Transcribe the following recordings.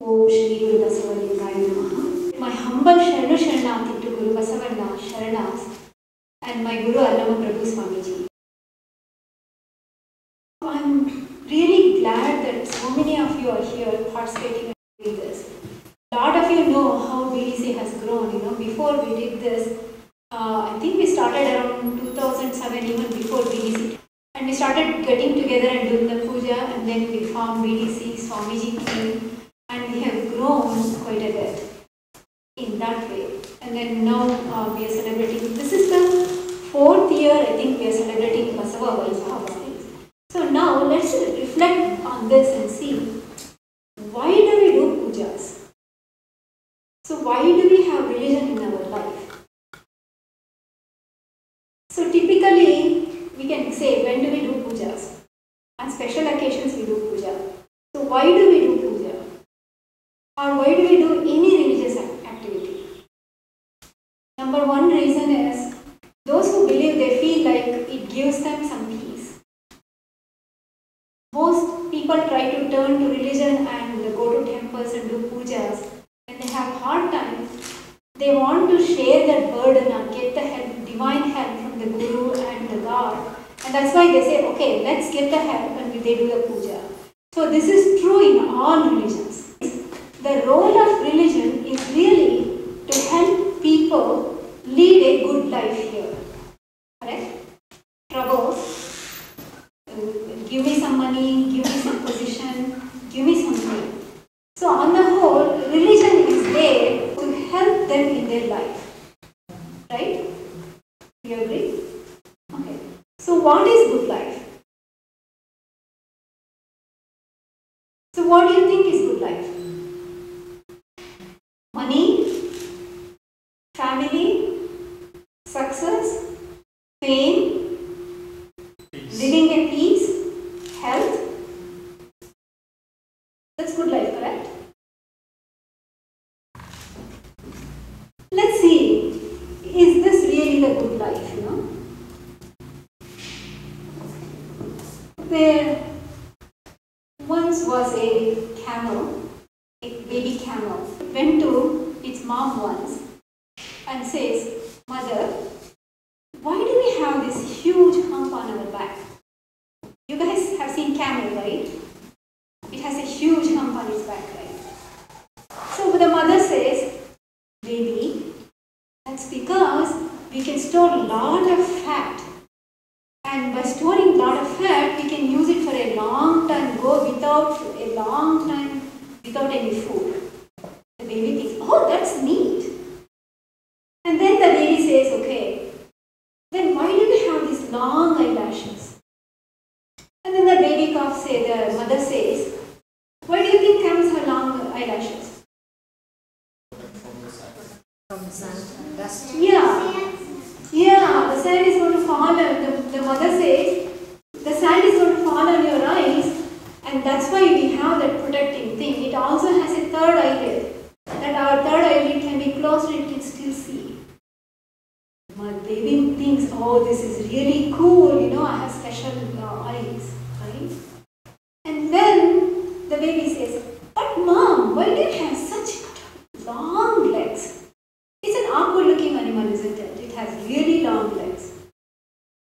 Om Shri Guru Basavallingaya Namaha. My humble Sharanu Sharanati to Guru Basavanna Sharanas and my Guru Allama Prabhu Swamiji. I'm really glad that so many of you are here participating in this. A lot of you know how BDC has grown. Before we did this, I think we started around 2007, even before BDC. And we started getting together and doing the puja, and then we formed BDC, Swamiji came, and we have grown quite a bit in that way. And then now we are celebrating, this is the 4th year, I think we are celebrating Basava Valsava. So now let's reflect on this and see, why do we do pujas? So why do we have religion in our life? So typically, we can say, when do we do pujas? On special occasions we do puja. So why do we do puja? Or why do we do any religious activity? Number one reason is, those who believe, they feel like it gives them some peace. Most people try to turn to religion and go to temples and do pujas. When they have hard times, they want to share that burden and get the help, divine help from the Guru and the God. And that's why they say, okay, let's get the help, and they do the puja. So this is true in all religions. The role of religion is really to help people lead a good life here. Correct? Troubles, give me some money, give me some position, give me something. So on the whole, religion is there to help them in their life. Right? Do you agree? Okay. So what is good life? So what do you think is good life? Money, family, success, fame, living at peace, health. That's good life, correct? Let's see, is this really the good life, There once was a camel, a baby camel. It went to its mom once and says, Mother, why do we have this huge hump on our back? You guys have seen camel, right? It has a huge hump on its back, right? So the mother says, Baby, that's because we can store a lot of fat. And by storing a lot of fat, we can use it for a long time, go without a long time, without any food. The baby thinks, oh, that's neat. And then the baby says, okay, then why do we have these long eyelashes? And then the baby calf the mother says, why do you think camels have long eyelashes? From the sun, dust. Yeah, the sand is going to fall. The mother says, the sand is going to fall on your eyes, and that's why we have that protecting thing. It also has a third eyelid, that our third eyelid can be closed and it can still see. My baby thinks, oh, this is really cool, I have special eyes, right? And then the baby says, but mom, why do you have such long legs? It's an awkward looking animal, isn't it? It has really long legs.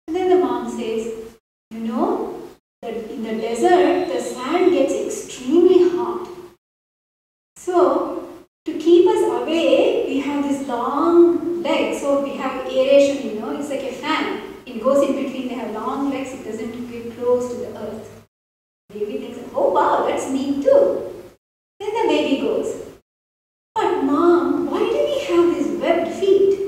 And then the mom says, that in the desert, the sand gets extremely hot. So, to keep us away, we have this long legs. So, we have aeration, it's like a fan. It goes in between, they have long legs, it doesn't get close to the earth. The baby thinks, oh wow, that's neat too. Then the baby goes, but mom, why do we have these webbed feet?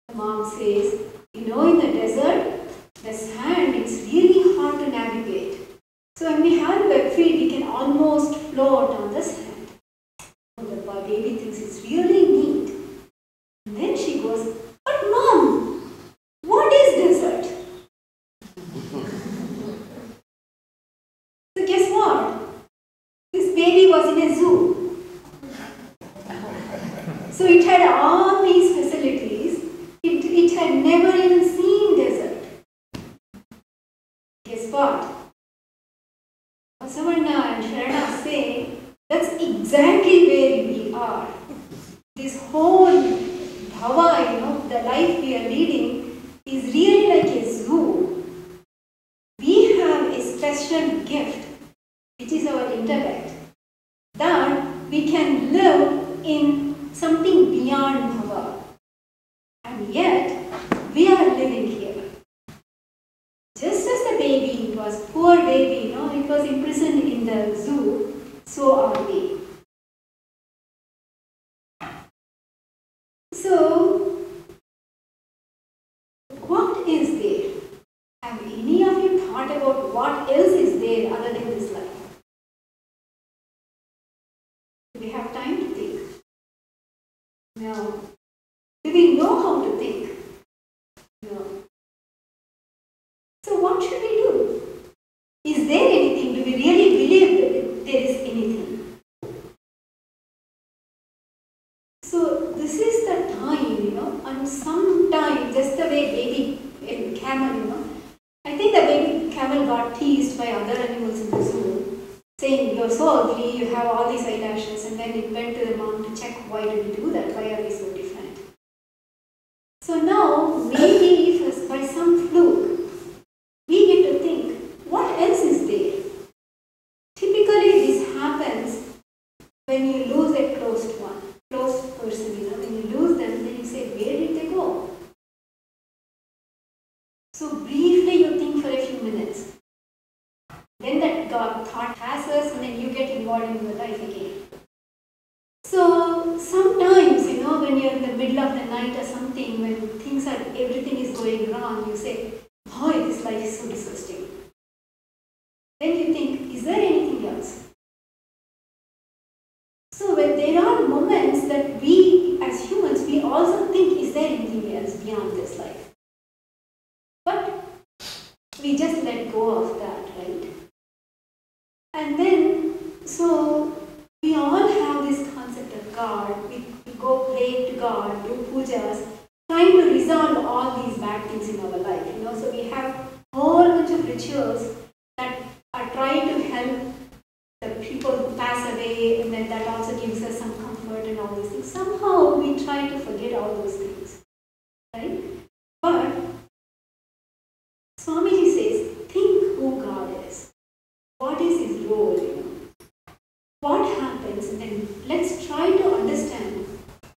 The mom says, in the desert, the sand, it's really hard to navigate. So when we have webbed feet, we can almost float on the sand. The baby thinks it's really neat. And then she goes, but mom, what is desert? So guess what? This baby was in a zoo. So it had all these facilities. It had never even seen desert. Guess what? Basavanna and Sharana say That's exactly where we are. This whole bhava, the life we are leading is really like a zoo. We have a special gift, which is our intellect, that we can live in something beyond bhava. And yet, we are living here. Just as the baby, it was poor baby, it was imprisoned in the zoo, so are we. So, what is there? Have any of you thought about what else is there other than this life? Do we have time to think? No. Do we know how to think? No. So what should we do? Is there anything? Do we really believe that there is anything? So this is the time, and sometimes just the way baby camel, I think the baby camel got teased by other animals in the zoo, saying, "You're so ugly, you have all these eyelashes," and then it went to the mom to check, why did we do that? Why are we so different? So now, maybe if by some fluke, we get to think, what else is there? Typically, this happens when you lose a close person, when you lose them, then you say, where did they go? So briefly you think for a few minutes. Then that thought passes and then you get involved in your life again. So sometimes, when you're in the middle of the night or something, when everything is going wrong, you say, boy, this life is so disgusting. Then you think, is there anything else? So when there are moments that we as humans, we also think, is there anything else beyond this life? But we just let go of that, right? And then, so we all have this concept of God. We go pray to God, do pujas, trying to resolve all these bad things in our life. So we have a whole bunch of rituals that are trying to help the people who pass away, and then that also gives us some comfort and all these things. Somehow we try to forget all those things, right? But Swamiji says, think who God is. What is his role? What happens? And then let's try to understand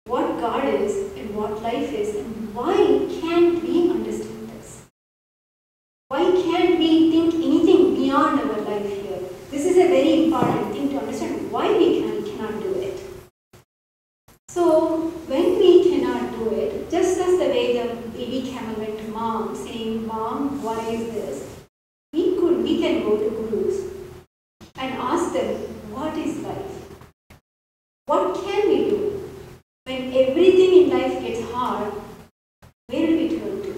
what God is and what life is, and why can't we understand this? Why can't we think anything beyond our life here? This is a very important thing to understand why we cannot do it. So when we cannot do it, just as the way the baby camel went to mom saying, "Mom, why is this?" We can go to gurus and ask them, what is life? What can we do? When everything in life gets hard, where will we turn to?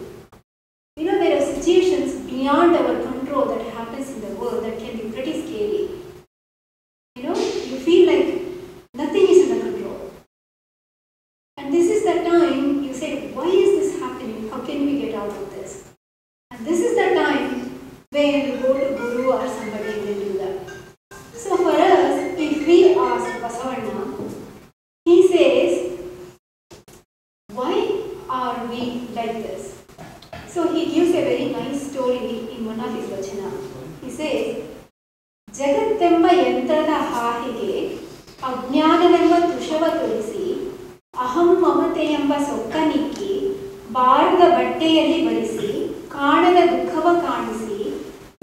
There are situations beyond our control that happens in the world that can be pretty scary. You feel like nothing is under control. And this is the time you say, why is this happening? How can we get out of this? And this is the time when you go to Guru or somebody and they do that. So for us, if we ask Basavana, he says, why are we like this? So he gives a very nice story in one of his vachana. He says, Jagatemba yantrada hahige ajnanavemba tushava tulisi aham mamate emba sokkaniki bharada batteyalli barisi ಕಾಣದ ದುಃಖವ ಕಾಣಿಸಿ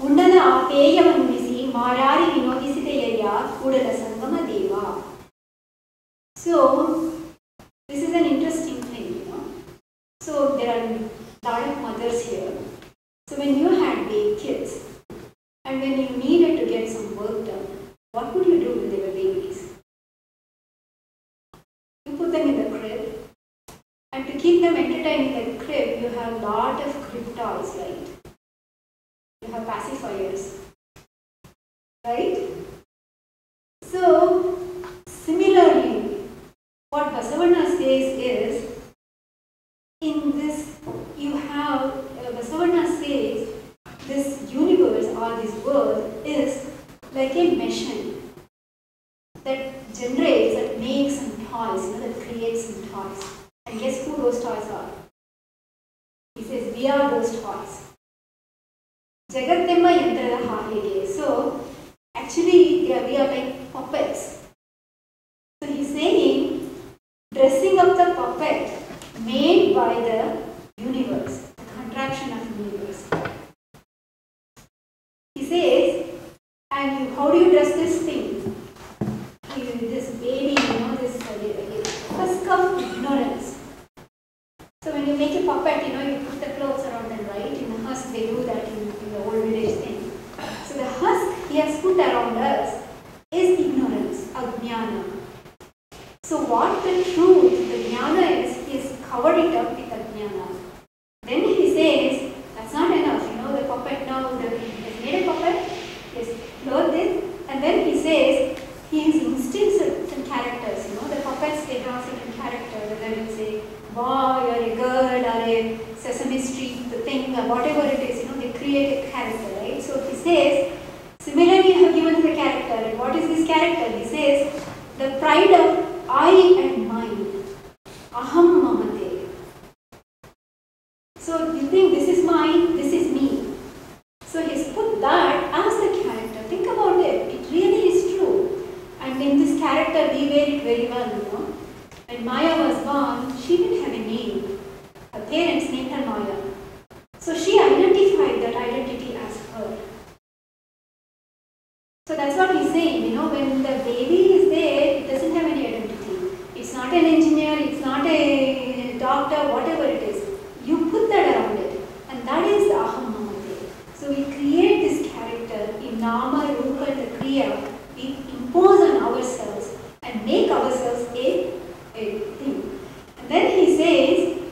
ಉಂಡದ ಆ ಪೇಯವನ್ನಿಸಿ ಮಾರಾರಿ ವಿನೋದಿಸಿದೆಯಯ್ಯ Kudala Sangama Deva. So this is an interesting thing, So there are a lot of mothers here. So when you had big kids and when you needed to get some work done, what would you do when they were babies? You put them in the crib. And to keep them entertained in the crib, you have a lot of crib toys, right? You have pacifiers, right? So, similarly, what Basavana says is, in this, Basavana says, this universe or this world is like a machine that dressing up the puppet made by the universe, the contraction of the universe. He says, and how do you dress this thing? This baby, this husk of ignorance. So when you make a puppet, you put the clothes around them, right? In the husk, they do that in the old village thing. So the husk he has put around us is ignorance, ajnana. So what the truth, the jnana is, he has covered it up with ajnana. Then he says, that's not enough, the puppet now, he has made a puppet, he has clothed it, and then he says, he has instilled certain characters, the puppets, they have certain character, whether it's a boy or a girl or a Sesame Street, the thing, or whatever it is, they create a character, right? So he says, similarly you have given the character, and what is this character? He says, the pride of I and mine, aham mamate. So you think this is mine, this is me. So he's put that as the character. Think about it, it really is true. And in this character we wear it very well, When Maya was born, she didn't have a name. Her parents named her Maya. So she identified that identity as her. So that's what he's saying, when the baby is there, it doesn't have any identity. It's not an engineer, it's not a doctor, whatever it is. You put that around it. And that is the aham mamate. So we create this character in nama, rupa, and the kriya. We impose on ourselves and make ourselves a thing. And then he says,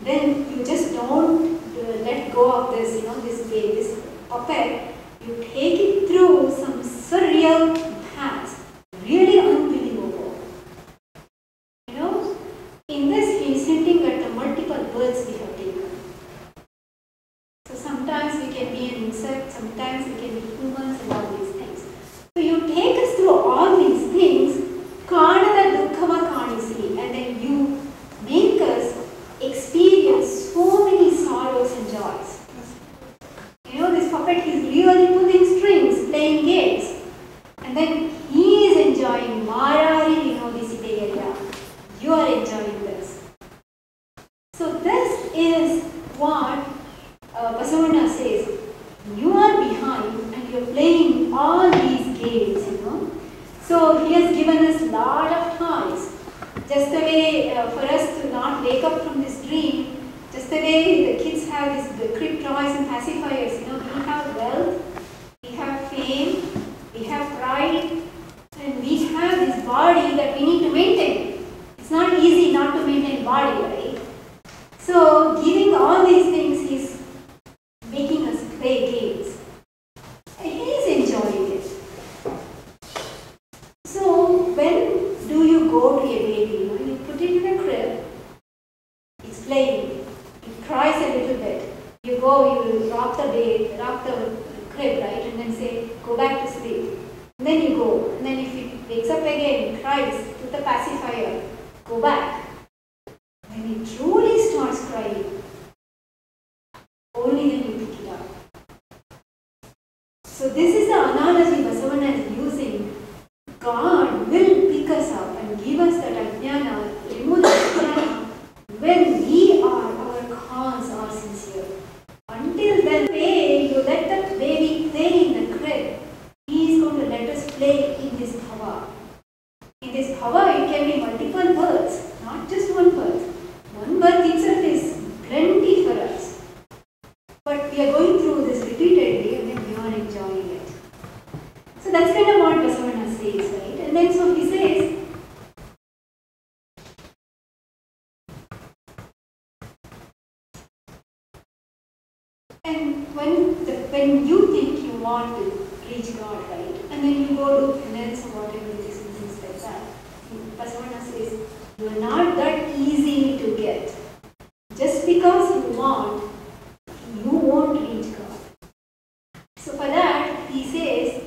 then you just don't let go of this, this puppet. You take it through some surreal paths, really unbelievable. In this he is hinting at the multiple births we have taken. So sometimes we can be an insect, sometimes we can be humans and all these things. So you take us through all these things, kanada dukkhava kanisi, and then you make us experience so many sorrows and joys. This puppet, he's really pulling strings, playing games. And then he is enjoying Marari Vinodisideya. You are enjoying this. So this is what Basavana says. You are behind and you're playing all these games, So he has given us a lot of toys. Just the way for us to not wake up from this dream, just the way the kids have the crib toys and pacifiers, we have wealth, we have fame, we have pride, and we have this body that we need to maintain. It's not easy not to maintain body, right? So giving all these things, he's making us play games. And he is enjoying it. So when do you go to a baby? You put it in a crib, it's playing. It cries a little bit. You go, you rock the crib, right? And then say, go back to sleep. And then you go. And then if it wakes up again, it cries, put the pacifier, go back. When it truly starts crying, only then you pick it up. So this is the analogy Basavana is using. God will pick us up and give us that ajnana, remove the ajnana, when we are, our cause are sincere. Until then, you let that baby play in the crib. He is going to let us play in this bhava. In this bhava, it can be multiple births, not just one birth. One birth itself is plenty for us. But we are going through this repeatedly and then we are enjoying it. So that's kind of what Basavana says, right? And then so he says, and when you think you want to reach God, right? And then you go do penance or whatever it is and things like that. Basavana says, you are not that easy to get. Just because you want, you won't reach God. So for that, he says,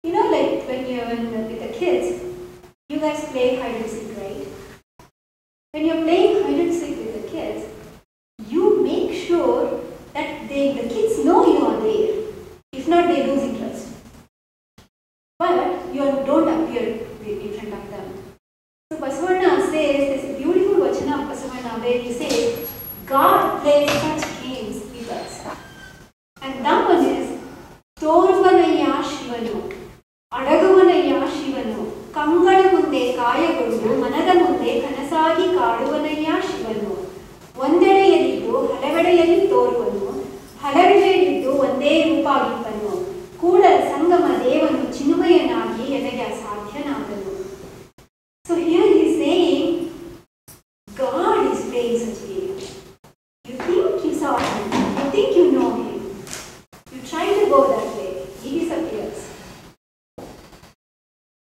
like when you're with the kids, you guys play hide and seek, right? When you're playing hide and seek with the kids, you make sure that the kids know you are there. If not, they lose interest. But you don't appear in front of them. So Basavana says there's a beautiful where he says, God plays such games with us. And that one is, Torvanaya Shivanu, Adagavanaya Shivanu, Kangala Munde Kayaguru, Manada Munde Kanasagi Kaduvanaya Shivanu, ಒಂದೆಡೆಯಲ್ಲಿದ್ದು ಹಲವೆಡೆಯಲ್ಲಿ ತೋರುವನು, ಹಲವೆಡೆಯಲ್ಲಿದ್ದು ಒಂದೇ ರೂಪಾಗಿಪ್ಪನು, ಕೂಡಲ ಸಂಗಮ ದೇವನು ಚಿನ್ಮಯನಾಗಿ ಎನಗೆ ಅಸಾಧ್ಯನಾದನು. So here he is saying, God is playing such game. You think you saw him, you think you know him, you try to go that way, he disappears.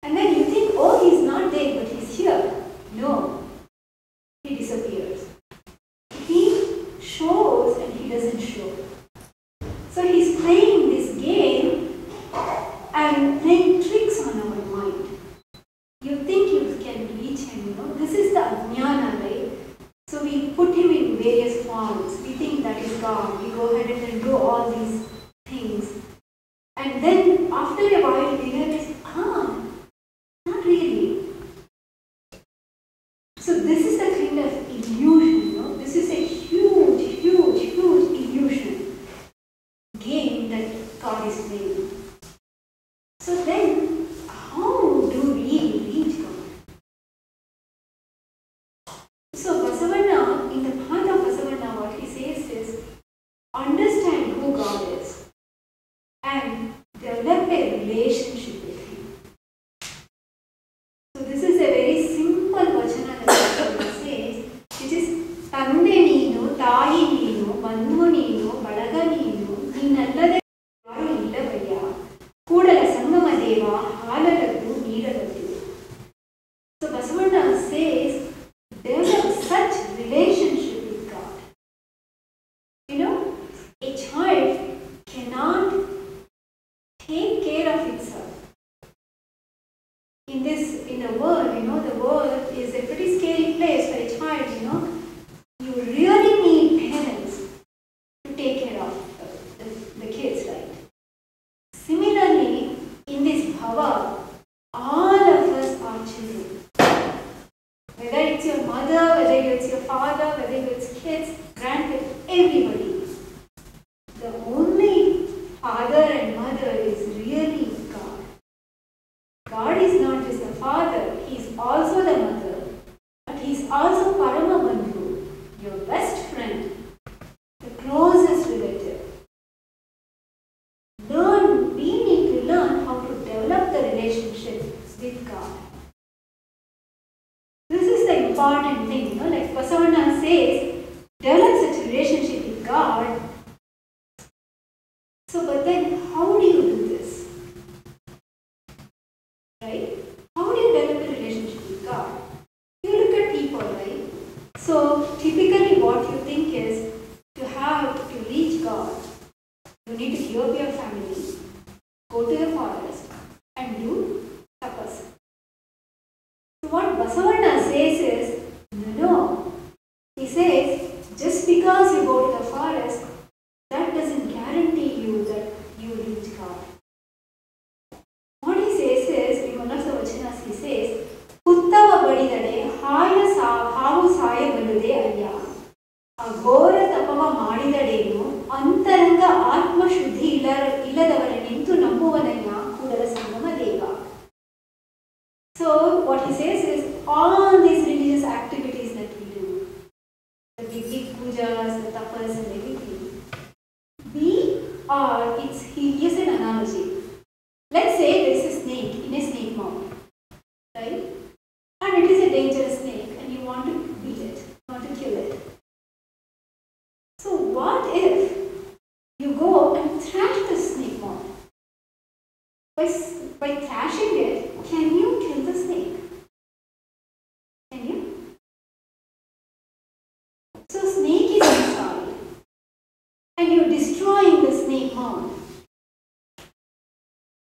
And then you think, oh, he's not there, but he's here. No, he disappears. He shows and he doesn't show. So he's playing this game and playing tricks on our mind. You think you can reach him, this is the ajnana, right? So we put him in various forms. We think that is God. We go ahead and then do all these things. And then after a while we realize, not really. So this is the kind of illusion, this is a huge, huge, huge illusion game that God is playing. So then, how do we reach God? So Basavanna, in the path of Basavanna, what he says is, understand who God is and develop a relationship with him. So this is a very simple vachana that Basavanna says, which is, Tande neenu, Tayi neenu, Bandhu neenu, Badaga neenu, Neenallade yaru illavayya, Koodala Sangama Deva, Halaladdu Neeraladdu. So Basavanna says, develop such relationship with God. A child cannot take care of itself. In the world, the world is a pretty scary place for a child, You really need parents to take care of the kids, right? Similarly, in this bhava, all of us are children. Whether it's your mother, whether it's your father, whether it's kids, grandkids, everybody. The only father and mother is really God. God is not just the father, he is also the mother, but he is also Parama Bandhu, your best friend, the closest relative. We need to learn how to develop the relationship with God. This is the important thing, like Basavanna says, develop such a relationship with God. So, but then how do you do this? Right? How do you develop a relationship with God? You look at people, right? So, typically what you think is, to reach God, you need to give up your family, go to the forest and do tapasya. So what Basavanna says is, no. He says, just because you go to the forest, that doesn't guarantee you that you will reach God. What he says is, in one of the vachanas he says, Puttava badidade haya havu saya balude ayya. Aghora ತಪವ ಮಾಡಿದಡೇನು ಅಂತರಂಗ ಆತ್ಮಶುದ್ಧಿ ಇಲ್ಲದವರನೆಂದು ನಂಬುವನಯ್ಯ Kudala Sangama Deva. So what he says is, all these religious activities that we do, the big pujas, the tapas and everything, he gives an analogy. Let's say there is a snake in a snake mound, right? And it is a dangerous snake and you want to beat it, you want to kill it. So what if you go and thrash the snake mound? By thrashing it, can you kill the snake? Can you? So snake is inside and you're destroying the snake mound.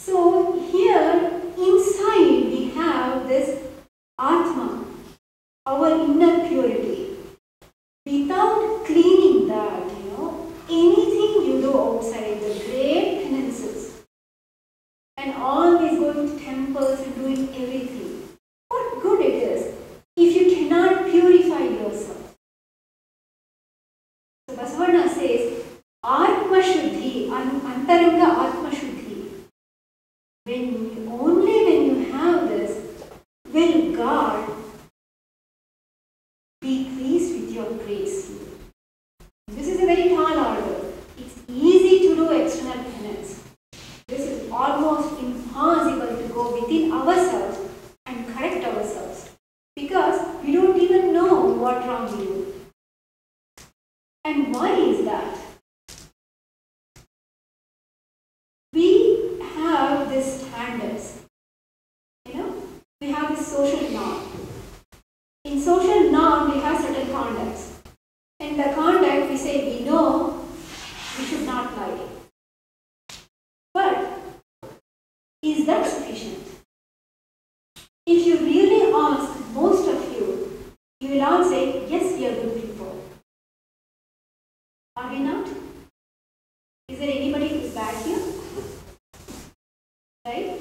So here inside we have this Atma, our inner purity. Without cleaning that, anything you do outside, the great penances, and always going to temples and doing everything, what good it is if you cannot purify yourself. Only when you have this, will God be pleased with your grace. This is a very tall order. It's easy to do external penance. This is almost impossible to go within ourselves and correct ourselves because we don't even know what wrong we do. And why is that? We have these standards. We have this social norm. In social norm, we have certain conducts. In the conduct, we say we know we should not lie. But is that sufficient? If you really ask most of you, you will all say, yes, we are good people. Are we not? Is there anybody who is bad here? Right?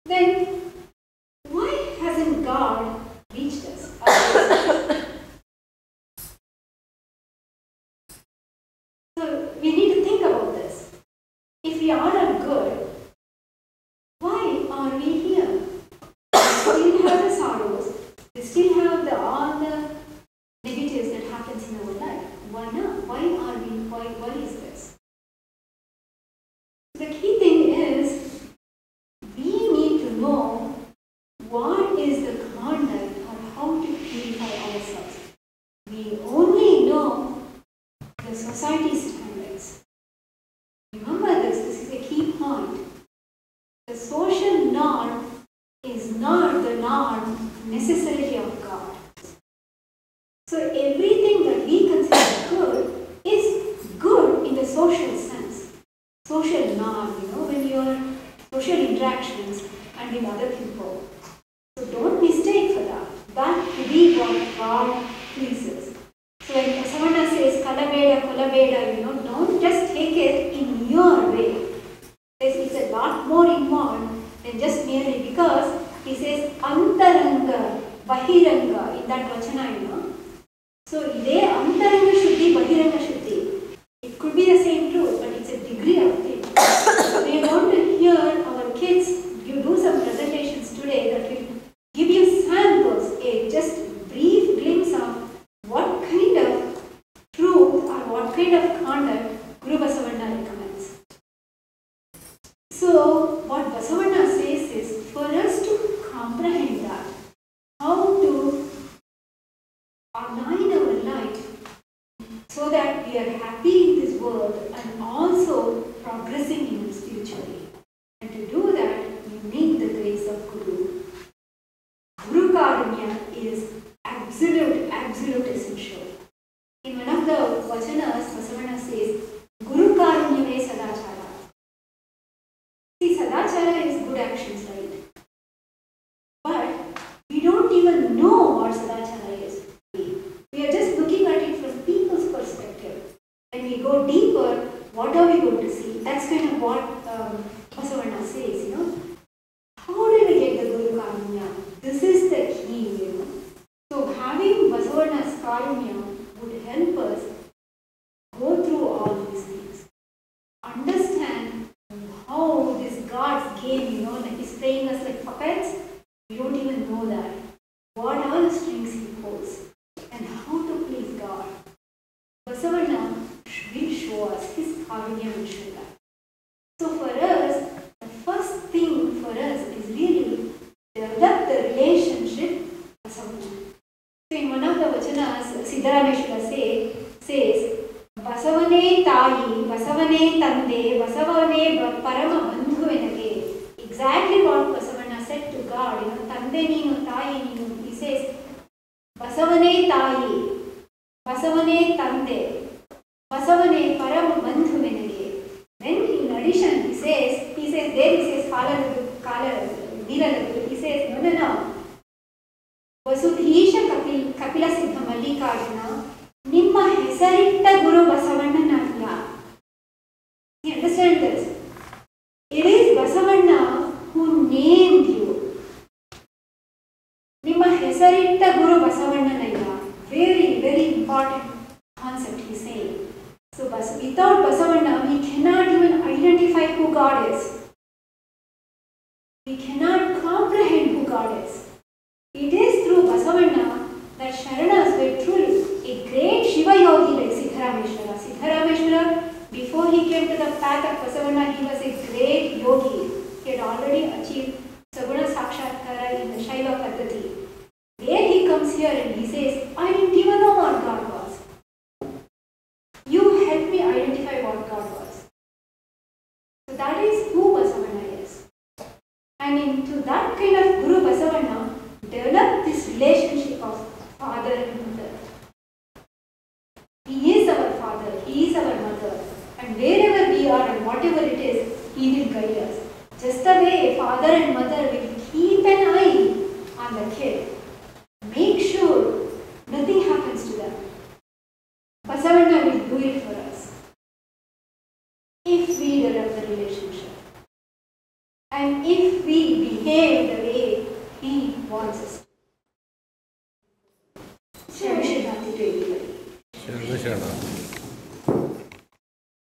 Then, why hasn't God reached us? So, we need to think about this. If we are not good, why are we here? We still have the sorrows. We still have all the negatives that happens in our life. Why not? Why is this? The key thing is, we need to know what is the conduct or how to purify ourselves. We only know the society's standards. Remember this is a key point. The social norm is not the norm necessarily of God. So everything that we consider good is good in the social sense. Social norm, when you are social interactions and with other people. So don't mistake for that. That to be what God pleases. So when someone says kalabeda, don't just take it in your way. It's a lot more involved than just merely because he says antaranga, bahiranga in that vachana, So ide antaranga shuddhi, bahiranga shuddhi. It could be the same truth, but it's a degree of it. We are going to hear our kids, you do some presentations today that will give you samples, just brief glimpse of what kind of truth or what kind of conduct Guru Basavanna recommends. So what Basavanna says is for us to comprehend that, how to align our life so that we are happy in this world and also progressing in it spiritually. And to do that, you need the grace of Guru. Guru Karunya is absolute essential. In one of the vachanas, Basavanna says, Guru Karunyave Sadachara. See, Sadachara is good actions, right? But we don't even know what Sadachara is. We are just looking at it from people's perspective. When we go deeper, what are we going to see? That's kind of what Basavanna says, How do we get the Guru Karunya? This is the key, So having Basavanna's Karunya would help us go through all these things. Understand how this God's game, like he's playing us like puppets. We don't even know that. What are the strings he pulls? And how to please God. Basavanna will show us, his Karunya will show that. So for us, the first thing for us is really develop the relationship with Basavanna. So in one of the vachanas, Siddharameshwara says, Basavane Tayi, Basavane Tande, Basavane Parama Bandhuvenage. Exactly what Basavanna said to God, Tande Ninu, Tayi Ninu. He says, Basavane Tayi, Basavane Tande, Basavane Parama Bandhuvenage. Then in addition, he says, Veeralaguru, he says, no. Vasudhisha Kapila Siddha Mallikarjuna, Nimma Hesaritta Guru Basavanna. You understand this? It is Basavanna who named you. Nimma Hesaritta Guru Basavanna. Very important concept he is saying. So without Basavanna, we cannot even identify who God is. We cannot comprehend who God is. It is through Basavanna that Sharanas were truly a great Shiva yogi like Siddharameshwara. Siddharameshwara, before he came to the path of Basavanna, he was a great yogi. He had already achieved Saguna Sakshatkara in the Shaiva Paddhati. There he comes here and he says, I didn't even know what God was. You helped me identify what God was. So that is who Basavanna is. And into that kind of Guru Basavanna, develop this relationship of father and mother. He is our father, he is our mother, and wherever we are and whatever it is, he will guide us. Just the way a father and mother will keep an eye on the kid, make sure nothing happens to them. Basavanna will do it for us if we develop the relationship and if we behave the way he wants us to. Shri Bhakti to everybody.